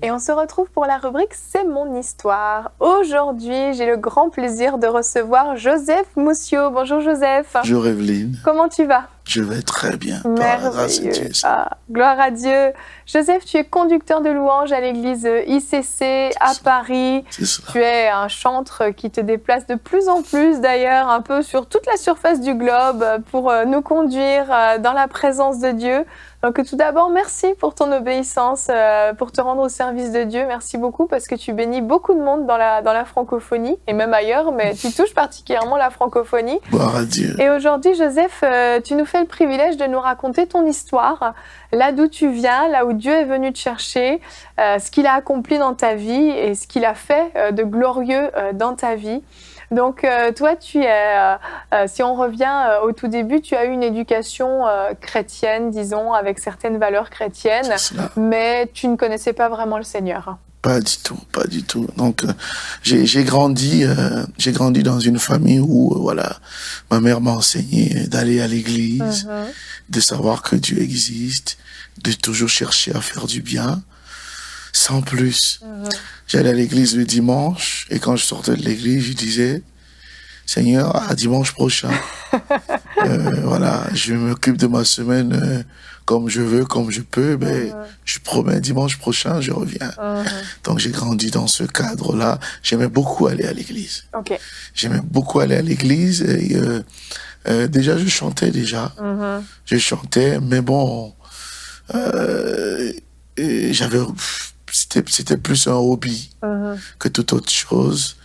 Et on se retrouve pour la rubrique C'est mon histoire. Aujourd'hui, j'ai le grand plaisir de recevoir Joseph Moussiot. Bonjour Joseph. Bonjour Evelyne. Comment tu vas? Je vais très bien. Merveilleux. Gloire à Dieu. Joseph, tu es conducteur de louanges à l'église ICC à Paris. Tu es un chantre qui te déplace de plus en plus d'ailleurs, un peu sur toute la surface du globe pour nous conduire dans la présence de Dieu. Donc tout d'abord, merci pour ton obéissance, pour te rendre au service de Dieu. Merci beaucoup parce que tu bénis beaucoup de monde dans la francophonie et même ailleurs, mais tu touches particulièrement la francophonie. Gloire à Dieu. Et aujourd'hui, Joseph, tu nous fais le privilège de nous raconter ton histoire, là d'où tu viens, là où Dieu est venu te chercher, ce qu'il a accompli dans ta vie et ce qu'il a fait de glorieux dans ta vie. Donc toi, tu es, si on revient au tout début, tu as eu une éducation chrétienne, disons, avec certaines valeurs chrétiennes, mais tu ne connaissais pas vraiment le Seigneur. Pas du tout, pas du tout. Donc j'ai grandi dans une famille où voilà, ma mère m'a enseigné d'aller à l'église, de savoir que Dieu existe, de toujours chercher à faire du bien. Sans plus. J'allais à l'église le dimanche et quand je sortais de l'église, je disais Seigneur, à dimanche prochain. Voilà, je m'occupe de ma semaine comme je veux, comme je peux. Mais je promets, dimanche prochain, je reviens. Donc j'ai grandi dans ce cadre-là. J'aimais beaucoup aller à l'église. J'aimais beaucoup aller à l'église. Et déjà, je chantais déjà. Je chantais, mais bon, c'était plus un hobby que toute autre chose.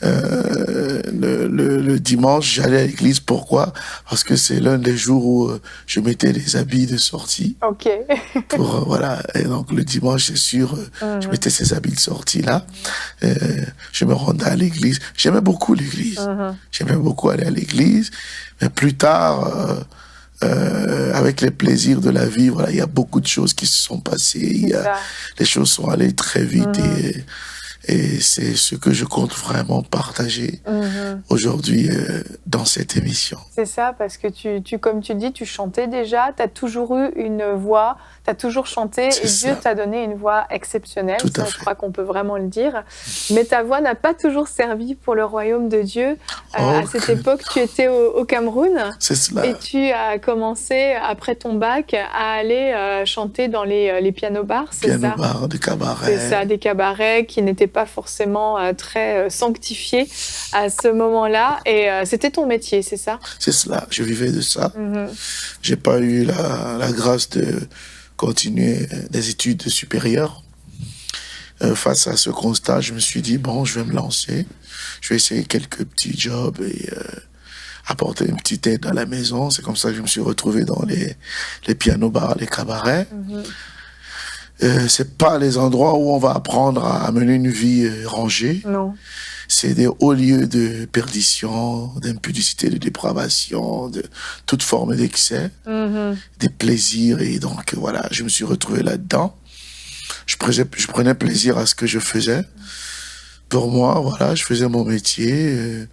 Le dimanche, j'allais à l'église. Pourquoi? Parce que c'est l'un des jours où je mettais les habits de sortie. Pour, voilà. Et donc, le dimanche, c'est sûr, je mettais ces habits de sortie là. Je me rendais à l'église. J'aimais beaucoup l'église. J'aimais beaucoup aller à l'église. Mais plus tard, avec les plaisirs de la vie, voilà, il y a beaucoup de choses qui se sont passées. Les choses sont allées très vite et c'est ce que je compte vraiment partager aujourd'hui dans cette émission. C'est ça, parce que comme tu dis, tu chantais déjà, tu as toujours eu une voix, tu as toujours chanté et Dieu t'a donné une voix exceptionnelle, ça je crois qu'on peut vraiment le dire. Mais ta voix n'a pas toujours servi pour le royaume de Dieu. À cette époque, tu étais au Cameroun et tu as commencé, après ton bac, à aller chanter dans les piano-bars, c'est ça? Piano-bars, des cabarets. C'est ça, des cabarets qui n'étaient pas forcément très sanctifiés à ce moment-là. Et c'était ton métier, c'est ça? C'est cela, je vivais de ça. J'ai pas eu la grâce de continuer des études supérieures. Face à ce constat, je me suis dit, bon, je vais me lancer. Je vais essayer quelques petits jobs et apporter une petite aide à la maison. C'est comme ça que je me suis retrouvé dans les piano-bars, les cabarets. C'est pas les endroits où on va apprendre à mener une vie rangée. Non. C'est des hauts lieux de perdition, d'impudicité, de dépravation, de toute forme d'excès, des plaisirs. Et donc, voilà, je me suis retrouvé là-dedans. Je prenais plaisir à ce que je faisais. Pour moi, voilà, je faisais mon métier,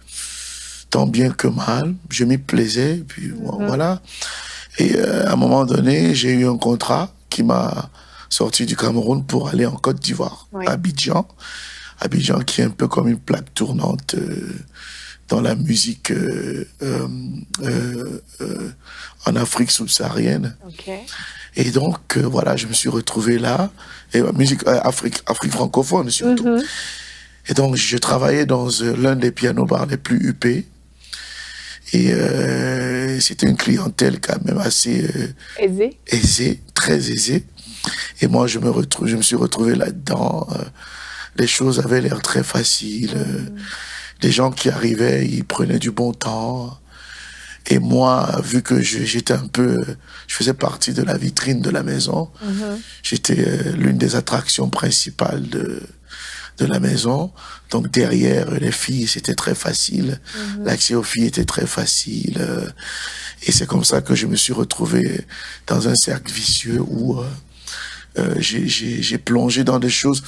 tant bien que mal. Je m'y plaisais, puis voilà. Et à un moment donné, j'ai eu un contrat qui m'a sorti du Cameroun pour aller en Côte d'Ivoire, à Abidjan. Abidjan qui est un peu comme une plaque tournante dans la musique en Afrique subsaharienne. Et donc, voilà, je me suis retrouvé là, et musique Afrique francophone surtout. Et donc, je travaillais dans l'un des piano-bars les plus huppés. Et c'était une clientèle quand même assez aisée, très aisée. Et moi, je me suis retrouvé là-dedans. Les choses avaient l'air très faciles. Les gens qui arrivaient, ils prenaient du bon temps. Et moi, vu que je faisais partie de la vitrine de la maison, j'étais l'une des attractions principales de la maison. Donc derrière les filles, c'était très facile. L'accès aux filles était très facile. Et c'est comme ça que je me suis retrouvé dans un cercle vicieux où j'ai plongé dans des choses.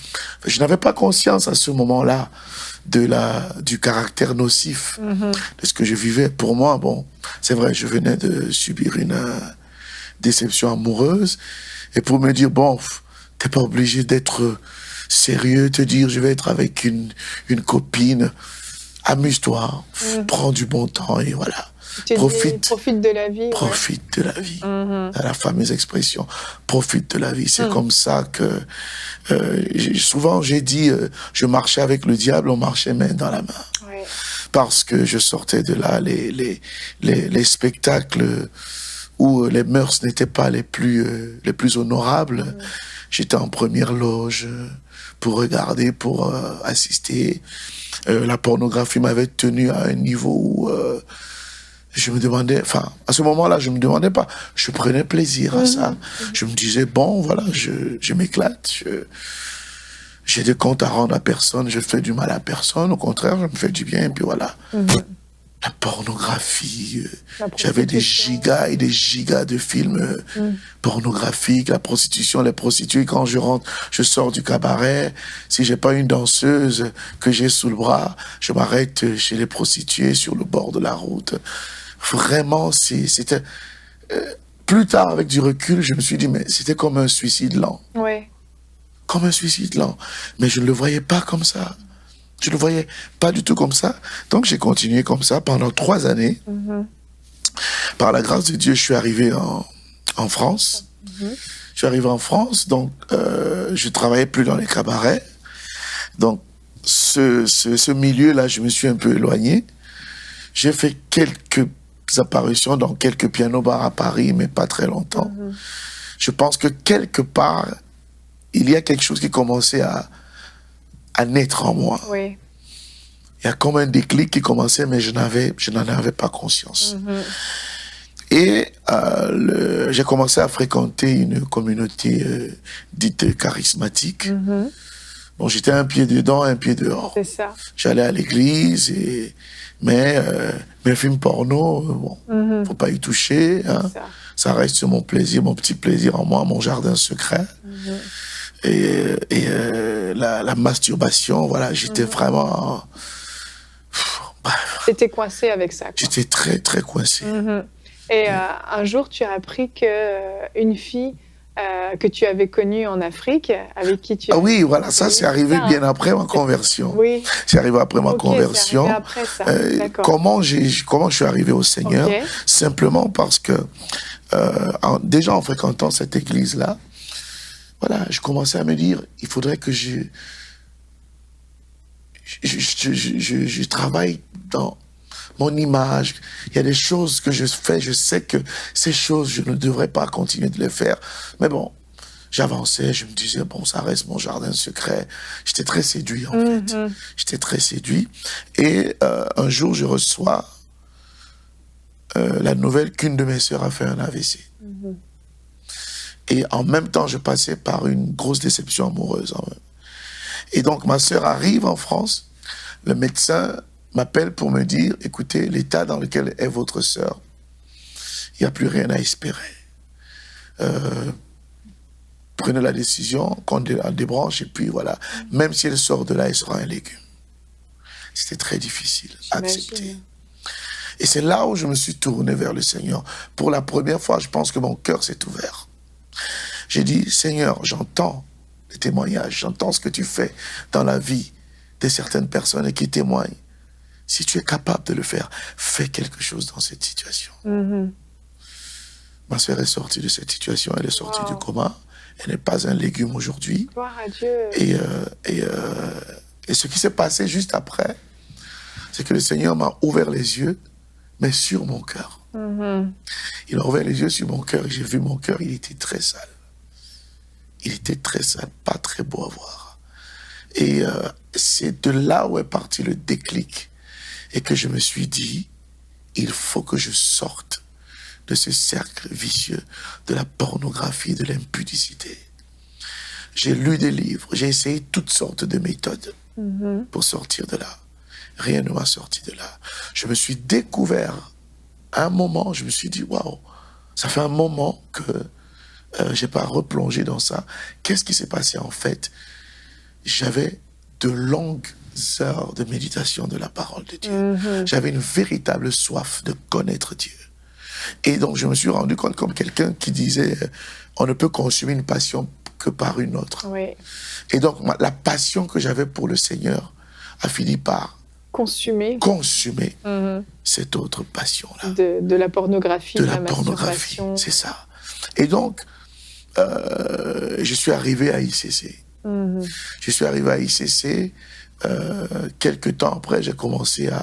Je n'avais pas conscience à ce moment-là du caractère nocif de ce que je vivais. Pour moi, bon, c'est vrai, je venais de subir une déception amoureuse. Et pour me dire, bon, t'es pas obligé d'être sérieux, te dire je vais être avec une copine, amuse-toi, prends du bon temps et voilà. Profite de la vie. Profite de la vie. La fameuse expression, profite de la vie. C'est comme ça que souvent j'ai dit, je marchais avec le diable, on marchait main dans la main. Ouais. Parce que je sortais de là, les spectacles où les mœurs n'étaient pas les plus honorables. J'étais en première loge pour regarder, pour assister. La pornographie m'avait tenu à un niveau où je me demandais, enfin, à ce moment-là, je me demandais pas. Je prenais plaisir à ça. Je me disais, bon, voilà, je m'éclate. J'ai des comptes à rendre à personne, je fais du mal à personne. Au contraire, je me fais du bien, et puis voilà. La pornographie, j'avais des gigas et des gigas de films pornographiques, la prostitution, les prostituées. Quand je rentre, je sors du cabaret. Si j'ai pas une danseuse que j'ai sous le bras, je m'arrête chez les prostituées sur le bord de la route. Vraiment, c'était... plus tard, avec du recul, je me suis dit, mais c'était comme un suicide lent. Ouais. Comme un suicide lent. Mais je ne le voyais pas comme ça. Je ne le voyais pas du tout comme ça. Donc, j'ai continué comme ça pendant 3 années. Par la grâce de Dieu, je suis arrivé en France. Je suis arrivé en France, donc je travaillais plus dans les cabarets. Donc, ce milieu-là, je me suis un peu éloigné. J'ai fait quelques apparitions dans quelques piano-bars à Paris, mais pas très longtemps. Je pense que quelque part, il y a quelque chose qui commençait à naître en moi. Oui. Il y a comme un déclic qui commençait, mais je n'en avais pas conscience. Et j'ai commencé à fréquenter une communauté dite charismatique. Bon, j'étais un pied dedans, un pied dehors. C'est ça. J'allais à l'église, mais mes films porno, bon, faut pas y toucher. Hein. Ça reste mon plaisir, mon petit plaisir en moi, mon jardin secret. Et la masturbation, voilà, j'étais vraiment... T'étais coincé avec ça, quoi. J'étais très, très coincé. Et un jour, tu as appris qu'une fille que tu avais connue en Afrique, avec qui tu... Ah oui, voilà, ça c'est arrivé bien après ma conversion. Oui. C'est arrivé après ma conversion. Après ça. Comment je suis arrivé au Seigneur? Simplement parce que, déjà en fréquentant cette église-là, voilà, je commençais à me dire, il faudrait que je travaille dans mon image. Il y a des choses que je fais, je sais que ces choses, je ne devrais pas continuer de les faire. Mais bon, j'avançais, je me disais, bon, ça reste mon jardin secret. J'étais très séduit, en fait. J'étais très séduit. Et un jour, je reçois la nouvelle qu'une de mes sœurs a fait un AVC. Et en même temps, je passais par une grosse déception amoureuse. Et donc, ma sœur arrive en France. Le médecin m'appelle pour me dire, écoutez, l'état dans lequel est votre sœur, il n'y a plus rien à espérer. Prenez la décision, qu'on débranche, et puis voilà. Même si elle sort de là, elle sera un légume. C'était très difficile à accepter. Et c'est là où je me suis tourné vers le Seigneur. Pour la première fois, je pense que mon cœur s'est ouvert. J'ai dit, Seigneur, j'entends les témoignages, j'entends ce que tu fais dans la vie de certaines personnes et qui témoignent. Si tu es capable de le faire, fais quelque chose dans cette situation. Ma sœur est sortie de cette situation, elle est sortie du coma. Elle n'est pas un légume aujourd'hui. Gloire à Dieu. Et ce qui s'est passé juste après, c'est que le Seigneur m'a ouvert les yeux, mais sur mon cœur. Il a ouvert les yeux sur mon cœur et j'ai vu mon cœur, il était très sale. Il était très sale, pas très beau à voir. Et c'est de là où est parti le déclic. Et que je me suis dit, il faut que je sorte de ce cercle vicieux de la pornographie, de l'impudicité. J'ai lu des livres, j'ai essayé toutes sortes de méthodes pour sortir de là. Rien ne m'a sorti de là. Je me suis découvert, à un moment, je me suis dit, waouh, ça fait un moment que je n'ai pas replongé dans ça. Qu'est-ce qui s'est passé en fait? J'avais de longues heures de méditation de la parole de Dieu. J'avais une véritable soif de connaître Dieu. Et donc, je me suis rendu compte comme quelqu'un qui disait, on ne peut consommer une passion que par une autre. Oui. Et donc, la passion que j'avais pour le Seigneur a fini par consumer cette autre passion-là. De la pornographie, de la pornographie, c'est ça. Et donc, je suis arrivé à ICC. Je suis arrivé à ICC. Quelques temps après, j'ai commencé à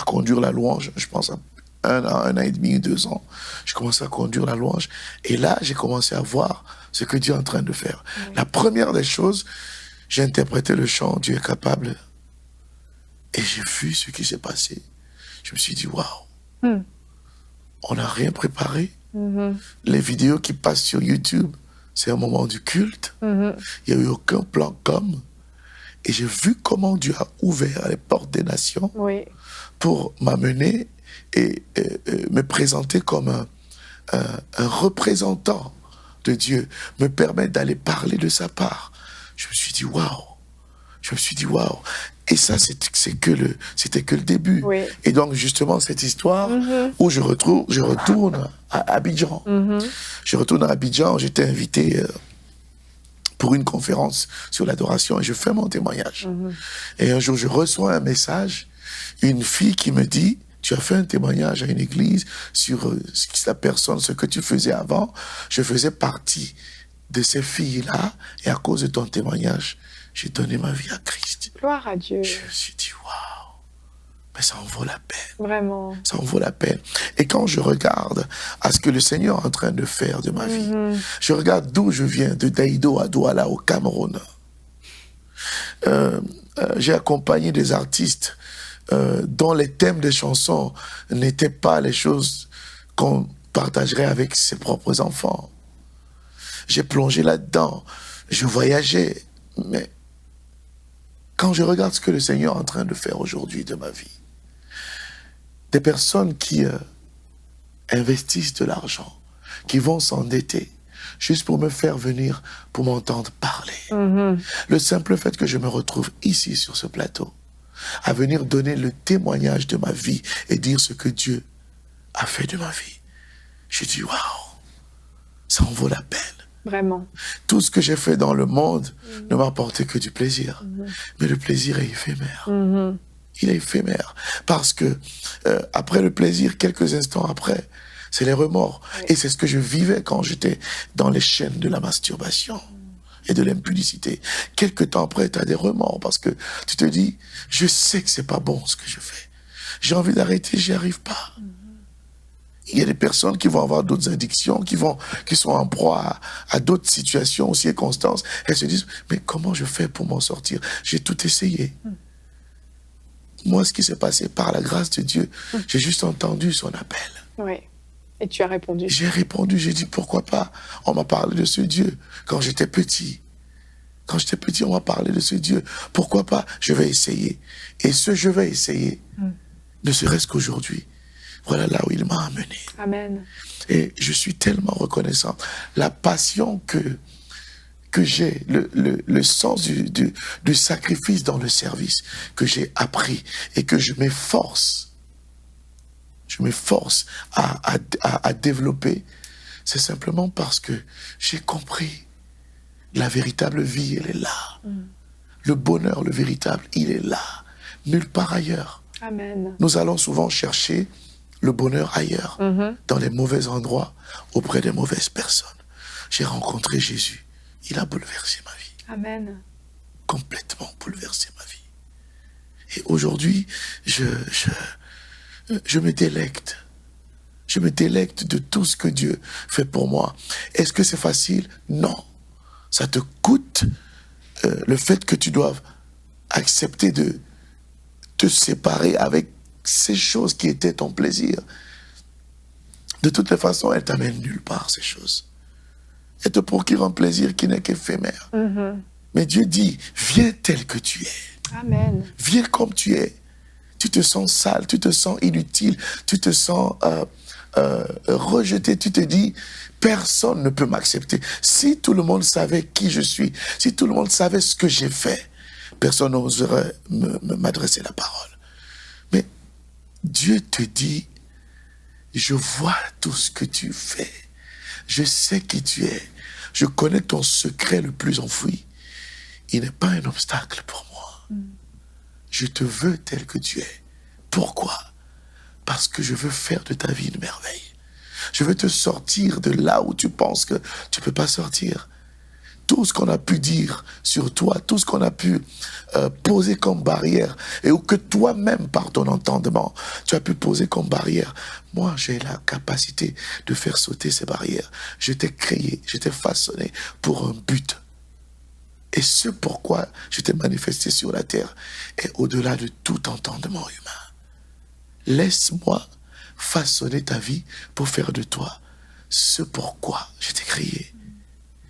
conduire la louange. Je pense à un an et demi, 2 ans. J'ai commencé à conduire la louange. Et là, j'ai commencé à voir ce que Dieu est en train de faire. La première des choses, j'ai interprété le chant « Dieu est capable ». Et j'ai vu ce qui s'est passé. Je me suis dit, waouh, on n'a rien préparé. Les vidéos qui passent sur YouTube, c'est un moment du culte. Il n'y a eu aucun plan com. Et j'ai vu comment Dieu a ouvert les portes des nations pour m'amener et me présenter comme un représentant de Dieu, me permettre d'aller parler de sa part. Je me suis dit, waouh. Je me suis dit, waouh. Et ça, c'était que le début. Et donc, justement, cette histoire où je retourne à Abidjan. Je retourne à Abidjan, j'étais invité pour une conférence sur l'adoration et je fais mon témoignage. Et un jour, je reçois un message, une fille qui me dit, tu as fait un témoignage à une église sur la personne, ce que tu faisais avant. Je faisais partie de ces filles-là et à cause de ton témoignage, j'ai donné ma vie à Christ. Gloire à Dieu. Je me suis dit, waouh, mais ça en vaut la peine. Vraiment. Ça en vaut la peine. Et quand je regarde à ce que le Seigneur est en train de faire de ma vie, je regarde d'où je viens, de Daïdo à Douala au Cameroun. J'ai accompagné des artistes dont les thèmes des chansons n'étaient pas les choses qu'on partagerait avec ses propres enfants. J'ai plongé là-dedans, je voyageais, mais quand je regarde ce que le Seigneur est en train de faire aujourd'hui de ma vie, des personnes qui investissent de l'argent, qui vont s'endetter, juste pour me faire venir, pour m'entendre parler. Le simple fait que je me retrouve ici sur ce plateau, à venir donner le témoignage de ma vie et dire ce que Dieu a fait de ma vie. Je dis, waouh, ça en vaut la peine. Vraiment. Tout ce que j'ai fait dans le monde ne m'a apporté que du plaisir. Mais le plaisir est éphémère. Il est éphémère. Parce que après le plaisir, quelques instants après, c'est les remords. Et c'est ce que je vivais quand j'étais dans les chaînes de la masturbation et de l'impudicité. Quelques temps après, tu as des remords parce que tu te dis, je sais que c'est pas bon ce que je fais. J'ai envie d'arrêter, j'y arrive pas. Il y a des personnes qui vont avoir d'autres addictions, qui sont en proie à d'autres situations ou circonstances. Elles se disent, mais comment je fais pour m'en sortir? J'ai tout essayé. Moi, ce qui s'est passé par la grâce de Dieu, j'ai juste entendu son appel. Oui. Et tu as répondu. J'ai répondu, j'ai dit, pourquoi pas? On m'a parlé de ce Dieu quand j'étais petit. Quand j'étais petit, on m'a parlé de ce Dieu. Pourquoi pas? Je vais essayer. Et ce je vais essayer, ne serait-ce qu'aujourd'hui, voilà là où il m'a amené. Amen. Et je suis tellement reconnaissant. La passion que j'ai, le sens du sacrifice dans le service que j'ai appris et que je m'efforce à développer, c'est simplement parce que j'ai compris la véritable vie, elle est là. Le bonheur, le véritable, il est là. Nulle part ailleurs. Amen. Nous allons souvent chercher le bonheur ailleurs, dans les mauvais endroits, auprès des mauvaises personnes. J'ai rencontré Jésus. Il a bouleversé ma vie. Amen. Complètement bouleversé ma vie. Et aujourd'hui, je me délecte. Je me délecte de tout ce que Dieu fait pour moi. Est-ce que c'est facile? Non. Ça te coûte le fait que tu doives accepter de te séparer avec ces choses qui étaient ton plaisir. De toutes les façons, elles t'amènent nulle part, ces choses. Elles te procurent un plaisir qui n'est qu'éphémère. Mais Dieu dit, viens tel que tu es. Amen. Viens comme tu es. Tu te sens sale, tu te sens inutile, tu te sens rejeté. Tu te dis, personne ne peut m'accepter. Si tout le monde savait qui je suis, si tout le monde savait ce que j'ai fait, personne n'oserait m'adresser la parole. Mais Dieu te dit, je vois tout ce que tu fais. Je sais qui tu es. je connais ton secret le plus enfoui. Il n'est pas un obstacle pour moi. Je te veux tel que tu es. Pourquoi? Parce que je veux faire de ta vie une merveille. Je veux te sortir de là où tu penses que tu ne peux pas sortir. Tout ce qu'on a pu dire sur toi, tout ce qu'on a pu poser comme barrière, et que toi-même, par ton entendement, tu as pu poser comme barrière, moi, j'ai la capacité de faire sauter ces barrières. Je t'ai créé, je t'ai façonné pour un but. Et ce pourquoi je t'ai manifesté sur la terre est au-delà de tout entendement humain. Laisse-moi façonner ta vie pour faire de toi ce pourquoi je t'ai créé.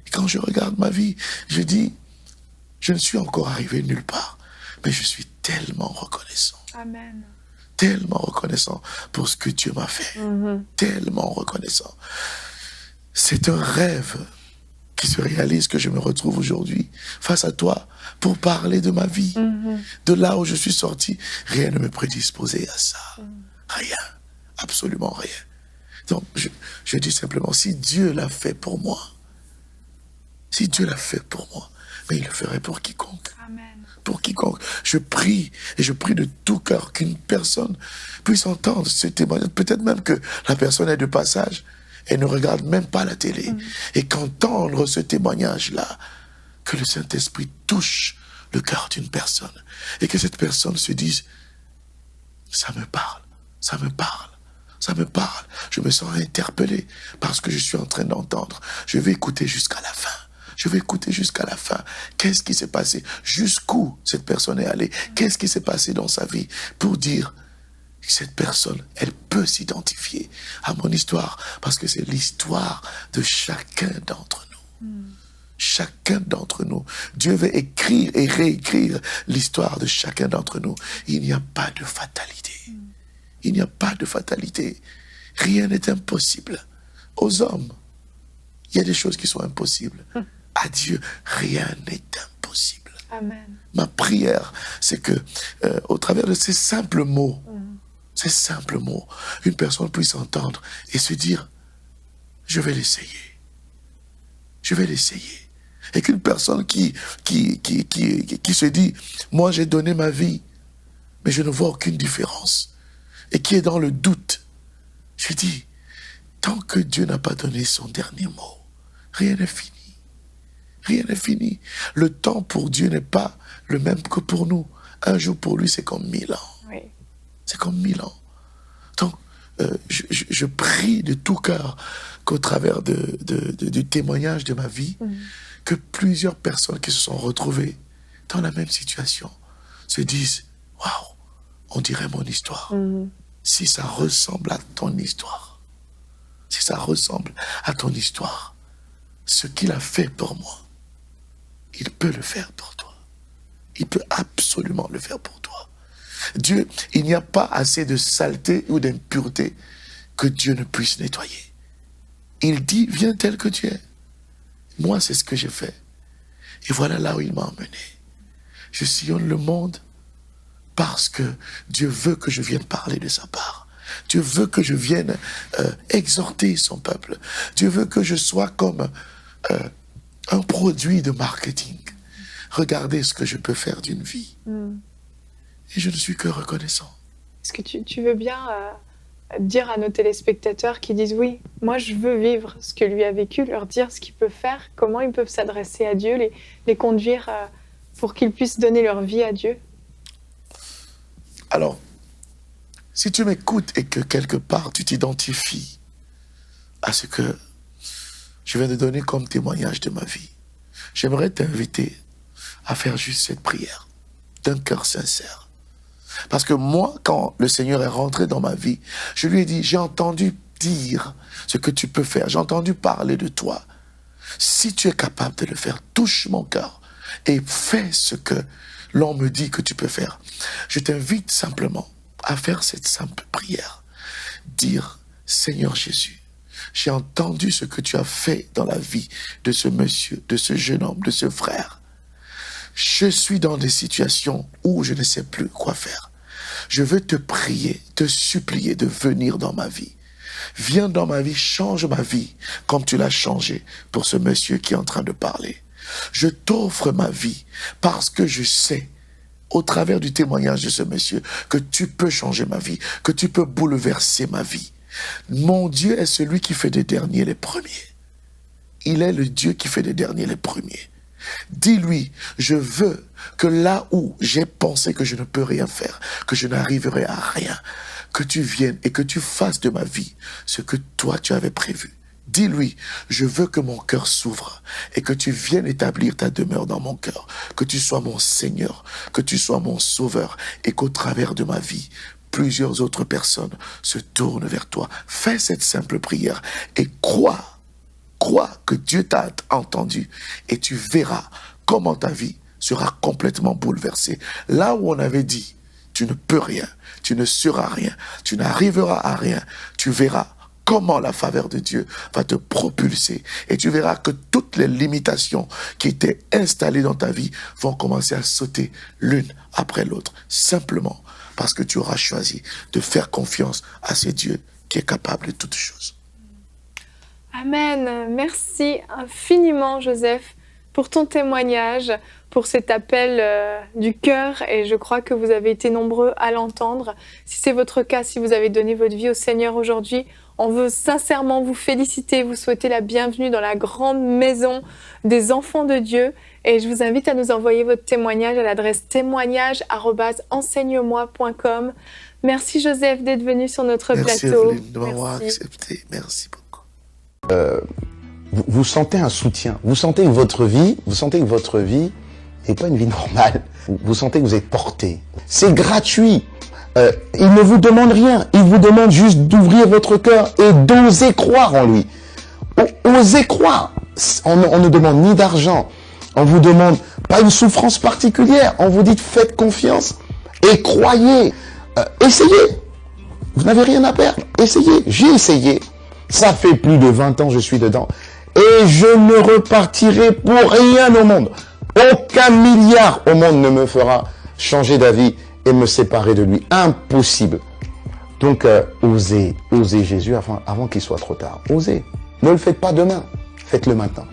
Et quand je regarde ma vie, je dis, je ne suis encore arrivé nulle part, mais je suis tellement reconnaissant. Amen. Tellement reconnaissant pour ce que Dieu m'a fait. Tellement reconnaissant. C'est un rêve qui se réalise que je me retrouve aujourd'hui face à toi pour parler de ma vie. De là où je suis sorti, rien ne me prédisposait à ça. Rien. Absolument rien. Donc, je dis simplement, si Dieu l'a fait pour moi, si Dieu l'a fait pour moi, mais il le ferait pour quiconque. Amen. Pour quiconque. Je prie, et je prie de tout cœur qu'une personne puisse entendre ce témoignage. Peut-être même que la personne est de passage, et ne regarde même pas la télé. Et qu'entendre ce témoignage-là, que le Saint-Esprit touche le cœur d'une personne. Et que cette personne se dise, ça me parle, ça me parle, ça me parle. Je me sens interpellé parce que je suis en train d'entendre. Je vais écouter jusqu'à la fin. Je vais écouter jusqu'à la fin. Qu'est-ce qui s'est passé? Jusqu'où cette personne est allée? Qu'est-ce qui s'est passé dans sa vie pour dire que cette personne, elle peut s'identifier à mon histoire parce que c'est l'histoire de chacun d'entre nous. Chacun d'entre nous. Dieu veut écrire et réécrire l'histoire de chacun d'entre nous. Il n'y a pas de fatalité. Il n'y a pas de fatalité. Rien n'est impossible. Aux hommes, il y a des choses qui sont impossibles. À Dieu, rien n'est impossible. Amen. Ma prière, c'est que, au travers de ces simples mots, une personne puisse entendre et se dire, je vais l'essayer. Je vais l'essayer. Et qu'une personne qui se dit, moi j'ai donné ma vie, mais je ne vois aucune différence. Et qui est dans le doute. Je dis, tant que Dieu n'a pas donné son dernier mot, rien n'est fini. Rien n'est fini. Le temps pour Dieu n'est pas le même que pour nous. Un jour pour lui, c'est comme 1000 ans. Oui. C'est comme 1000 ans. Donc, je prie de tout cœur qu'au travers du témoignage de ma vie, que plusieurs personnes qui se sont retrouvées dans la même situation se disent, waouh, on dirait mon histoire. Si ça ressemble à ton histoire, si ça ressemble à ton histoire, ce qu'il a fait pour moi, il peut le faire pour toi. Il peut absolument le faire pour toi. Dieu, il n'y a pas assez de saleté ou d'impureté que Dieu ne puisse nettoyer. Il dit, viens tel que tu es. Moi, c'est ce que j'ai fait. Et voilà là où il m'a emmené. Je sillonne le monde parce que Dieu veut que je vienne parler de sa part. Dieu veut que je vienne exhorter son peuple. Dieu veut que je sois comme un produit de marketing. Regardez ce que je peux faire d'une vie. Et je ne suis que reconnaissant. Est-ce que tu veux bien dire à nos téléspectateurs qui disent oui, moi je veux vivre ce que lui a vécu, leur dire ce qu'ils peuvent faire, comment ils peuvent s'adresser à Dieu, les conduire pour qu'ils puissent donner leur vie à Dieu? Alors, si tu m'écoutes et que quelque part tu t'identifies à ce que je viens de donner comme témoignage de ma vie, j'aimerais t'inviter à faire juste cette prière d'un cœur sincère. Parce que moi, quand le Seigneur est rentré dans ma vie, je lui ai dit, j'ai entendu dire ce que tu peux faire, j'ai entendu parler de toi. Si tu es capable de le faire, touche mon cœur et fais ce que l'on me dit que tu peux faire. Je t'invite simplement à faire cette simple prière. Dire, Seigneur Jésus, j'ai entendu ce que tu as fait dans la vie de ce monsieur, de ce jeune homme, de ce frère. Je suis dans des situations où je ne sais plus quoi faire. Je veux te prier, te supplier de venir dans ma vie. Viens dans ma vie, change ma vie, comme tu l'as changé pour ce monsieur qui est en train de parler. Je t'offre ma vie parce que je sais, au travers du témoignage de ce monsieur, que tu peux changer ma vie, que tu peux bouleverser ma vie. Mon Dieu est celui qui fait des derniers les premiers. Il est le Dieu qui fait des derniers les premiers. Dis-lui, je veux que là où j'ai pensé que je ne peux rien faire, que je n'arriverai à rien, que tu viennes et que tu fasses de ma vie ce que toi tu avais prévu. Dis-lui, je veux que mon cœur s'ouvre et que tu viennes établir ta demeure dans mon cœur, que tu sois mon Seigneur, que tu sois mon Sauveur et qu'au travers de ma vie, plusieurs autres personnes se tournent vers toi. Fais cette simple prière et crois que Dieu t'a entendu et tu verras comment ta vie sera complètement bouleversée. Là où on avait dit, tu ne peux rien, tu ne seras rien, tu n'arriveras à rien, tu verras comment la faveur de Dieu va te propulser. Et tu verras que toutes les limitations qui étaient installées dans ta vie vont commencer à sauter l'une après l'autre. Simplement parce que tu auras choisi de faire confiance à ce Dieu qui est capable de toutes choses. Amen. Merci infiniment, Joseph, pour ton témoignage, pour cet appel du cœur. Et je crois que vous avez été nombreux à l'entendre. Si c'est votre cas, si vous avez donné votre vie au Seigneur aujourd'hui, on veut sincèrement vous féliciter, vous souhaiter la bienvenue dans la grande maison des enfants de Dieu. Et je vous invite à nous envoyer votre témoignage à l'adresse témoignage@enseigne-moi.com. Merci Joseph d'être venu sur notre plateau. Merci Evelyne de m'avoir accepté. Merci beaucoup. Vous sentez un soutien. Vous sentez que votre vie n'est pas une vie normale. Vous sentez que vous êtes porté. C'est gratuit. Il ne vous demande rien. Il vous demande juste d'ouvrir votre cœur et d'oser croire en lui. Osez croire. On ne demande ni d'argent. On vous demande pas une souffrance particulière. On vous dit faites confiance et croyez. Essayez. Vous n'avez rien à perdre. Essayez. J'ai essayé. Ça fait plus de 20 ans que je suis dedans. Et je ne repartirai pour rien au monde. Aucun milliard au monde ne me fera changer d'avis et me séparer de lui. Impossible. Donc, osez Jésus avant qu'il soit trop tard. Osez. Ne le faites pas demain. Faites-le maintenant.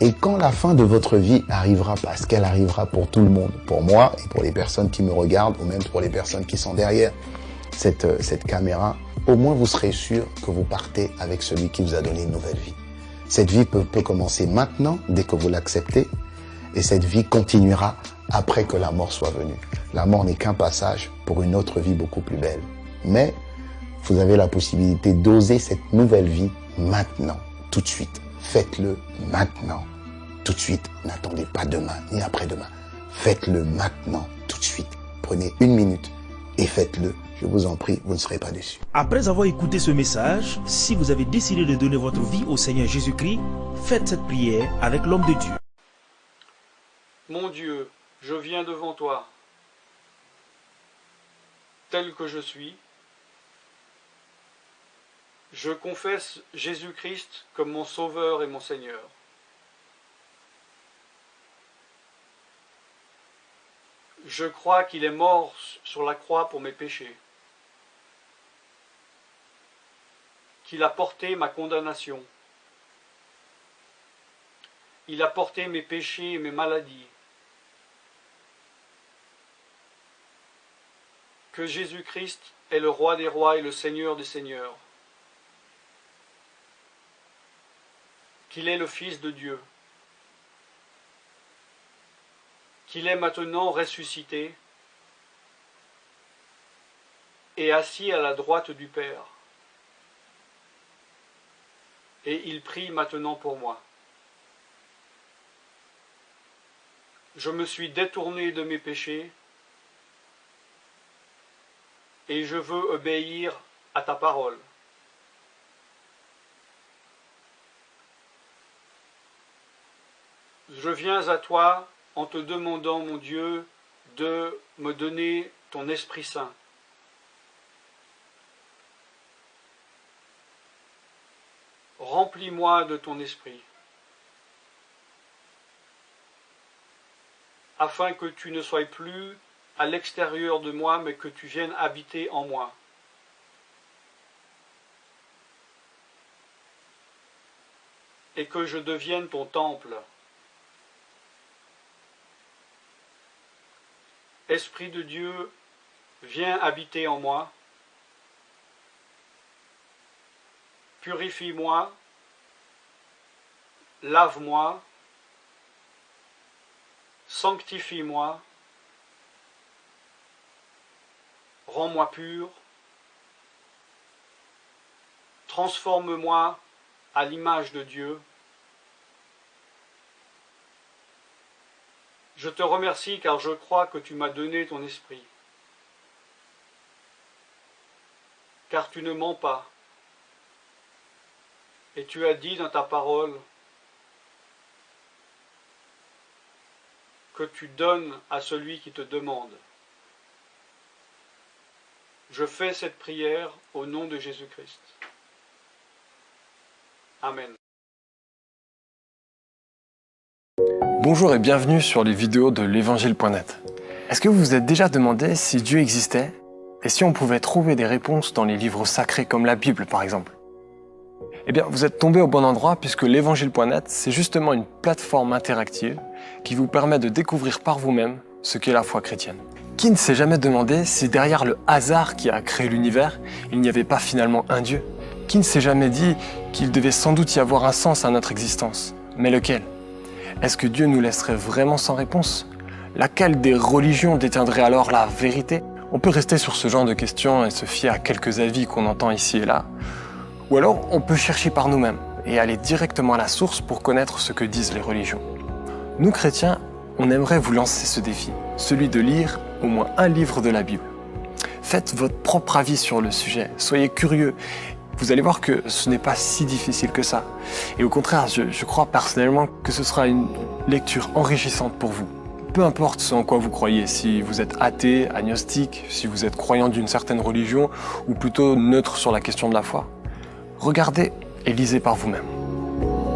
Et quand la fin de votre vie arrivera, parce qu'elle arrivera pour tout le monde, pour moi et pour les personnes qui me regardent, ou même pour les personnes qui sont derrière cette caméra, au moins vous serez sûr que vous partez avec celui qui vous a donné une nouvelle vie. Cette vie peut commencer maintenant, dès que vous l'acceptez, et cette vie continuera après que la mort soit venue. La mort n'est qu'un passage pour une autre vie beaucoup plus belle. Mais vous avez la possibilité d'oser cette nouvelle vie maintenant, tout de suite. Faites-le maintenant, tout de suite. N'attendez pas demain ni après-demain. Faites-le maintenant, tout de suite. Prenez 1 minute et faites-le. Je vous en prie, vous ne serez pas déçus. Après avoir écouté ce message, si vous avez décidé de donner votre vie au Seigneur Jésus-Christ, faites cette prière avec l'homme de Dieu. Mon Dieu, je viens devant toi, tel que je suis. Je confesse Jésus-Christ comme mon Sauveur et mon Seigneur. Je crois qu'il est mort sur la croix pour mes péchés, qu'il a porté ma condamnation. Il a porté mes péchés et mes maladies. Que Jésus-Christ est le Roi des rois et le Seigneur des seigneurs. Qu'il est le Fils de Dieu. Qu'il est maintenant ressuscité et assis à la droite du Père. Et il prie maintenant pour moi. Je me suis détourné de mes péchés et je veux obéir à ta parole. Je viens à toi en te demandant, mon Dieu, de me donner ton Esprit Saint. Remplis-moi de ton Esprit, afin que tu ne sois plus à l'extérieur de moi, mais que tu viennes habiter en moi. et que je devienne ton temple. Esprit de Dieu, viens habiter en moi. Purifie-moi, lave-moi, sanctifie-moi, rends-moi pur, transforme-moi à l'image de Dieu. Je te remercie car je crois que tu m'as donné ton esprit, car tu ne mens pas. Et tu as dit dans ta parole que tu donnes à celui qui te demande. Je fais cette prière au nom de Jésus-Christ. Amen. Bonjour et bienvenue sur les vidéos de l'évangile.net. Est-ce que vous vous êtes déjà demandé si Dieu existait et si on pouvait trouver des réponses dans les livres sacrés comme la Bible par exemple? Eh bien, vous êtes tombé au bon endroit puisque l'évangile.net, c'est justement une plateforme interactive qui vous permet de découvrir par vous-même ce qu'est la foi chrétienne. Qui ne s'est jamais demandé si derrière le hasard qui a créé l'univers, il n'y avait pas finalement un Dieu? Qui ne s'est jamais dit qu'il devait sans doute y avoir un sens à notre existence? Mais lequel? Est-ce que Dieu nous laisserait vraiment sans réponse? Laquelle des religions détiendrait alors la vérité? On peut rester sur ce genre de questions et se fier à quelques avis qu'on entend ici et là. Ou alors, on peut chercher par nous-mêmes et aller directement à la source pour connaître ce que disent les religions. Nous, chrétiens, on aimerait vous lancer ce défi, celui de lire au moins un livre de la Bible. Faites votre propre avis sur le sujet, soyez curieux. Vous allez voir que ce n'est pas si difficile que ça. Et au contraire, je crois personnellement que ce sera une lecture enrichissante pour vous. Peu importe ce en quoi vous croyez, si vous êtes athée, agnostique, si vous êtes croyant d'une certaine religion, ou plutôt neutre sur la question de la foi. Regardez et lisez par vous-même.